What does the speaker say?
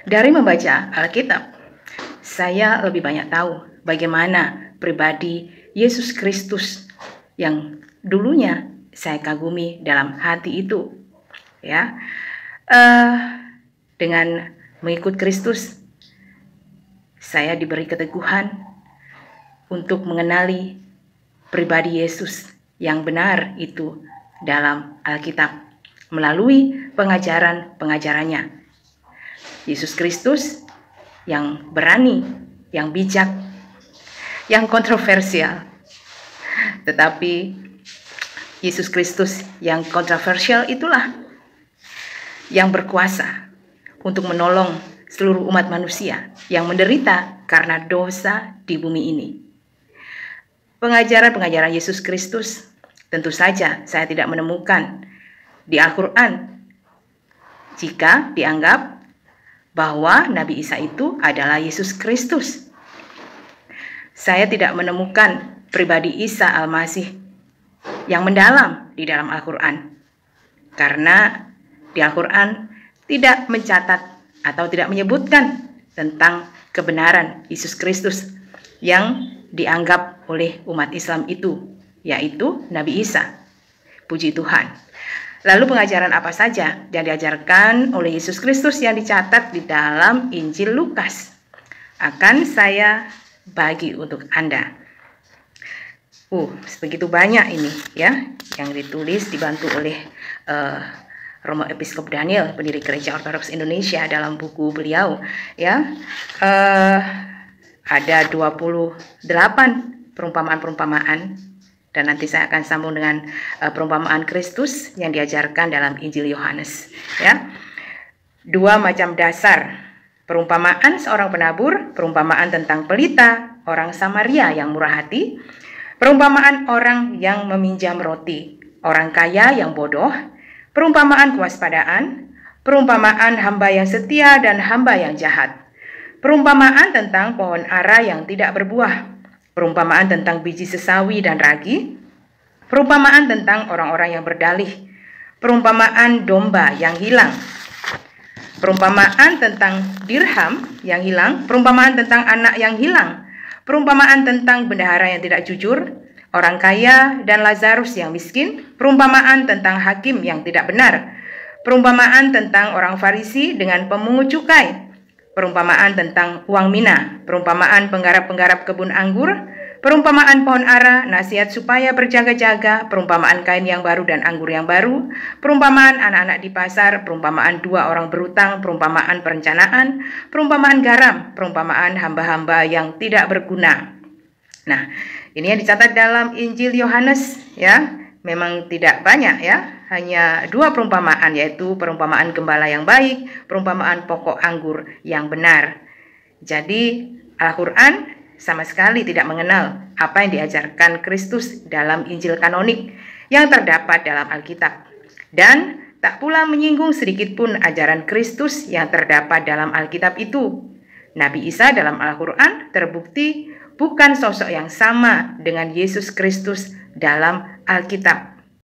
Dari membaca Alkitab, saya lebih banyak tahu bagaimana pribadi Yesus Kristus yang dulunya saya kagumi dalam hati itu. Ya, dengan mengikut Kristus, saya diberi keteguhan untuk mengenali pribadi Yesus yang benar itu dalam Alkitab melalui pengajaran-pengajarannya. Yesus Kristus yang berani, yang bijak, yang kontroversial. Tetapi Yesus Kristus yang kontroversial itulah yang berkuasa untuk menolong seluruh umat manusia yang menderita karena dosa di bumi ini. Pengajaran-pengajaran Yesus Kristus tentu saja saya tidak menemukan di Al-Quran jika dianggap bahwa Nabi Isa itu adalah Yesus Kristus. Saya tidak menemukan pribadi Isa Al-Masih yang mendalam di dalam Al-Quran, karena di Al-Quran tidak mencatat atau tidak menyebutkan tentang kebenaran Yesus Kristus yang dianggap oleh umat Islam itu, yaitu Nabi Isa. Puji Tuhan. Lalu pengajaran apa saja yang diajarkan oleh Yesus Kristus yang dicatat di dalam Injil Lukas akan saya bagi untuk Anda. Begitu banyak ini ya yang ditulis, dibantu oleh Romo Episkop Daniel, pendiri Gereja Ortodoks Indonesia, dalam buku beliau ya. Ada 28 perumpamaan-perumpamaan, dan nanti saya akan sambung dengan perumpamaan Kristus yang diajarkan dalam Injil Yohanes ya. 2 macam dasar perumpamaan seorang penabur, perumpamaan tentang pelita orang Samaria yang murah hati, perumpamaan orang yang meminjam roti, orang kaya yang bodoh, perumpamaan kewaspadaan, perumpamaan hamba yang setia dan hamba yang jahat, perumpamaan tentang pohon ara yang tidak berbuah, perumpamaan tentang biji sesawi dan ragi, perumpamaan tentang orang-orang yang berdalih, perumpamaan domba yang hilang, perumpamaan tentang dirham yang hilang, perumpamaan tentang anak yang hilang, perumpamaan tentang bendahara yang tidak jujur, orang kaya dan Lazarus yang miskin, perumpamaan tentang hakim yang tidak benar, perumpamaan tentang orang Farisi dengan pemungut cukai, perumpamaan tentang uang mina, perumpamaan penggarap-penggarap kebun anggur, perumpamaan pohon ara, nasihat supaya berjaga-jaga, perumpamaan kain yang baru dan anggur yang baru, perumpamaan anak-anak di pasar, perumpamaan 2 orang berutang, perumpamaan perencanaan, perumpamaan garam, perumpamaan hamba-hamba yang tidak berguna. Nah, ini yang dicatat dalam Injil Yohanes ya. Memang tidak banyak ya, hanya 2 perumpamaan, yaitu perumpamaan gembala yang baik, perumpamaan pokok anggur yang benar. Jadi Al-Quran sama sekali tidak mengenal apa yang diajarkan Kristus dalam Injil kanonik yang terdapat dalam Alkitab, dan tak pula menyinggung sedikit pun ajaran Kristus yang terdapat dalam Alkitab itu. Nabi Isa dalam Al-Quran terbukti bukan sosok yang sama dengan Yesus Kristus dalam Alkitab.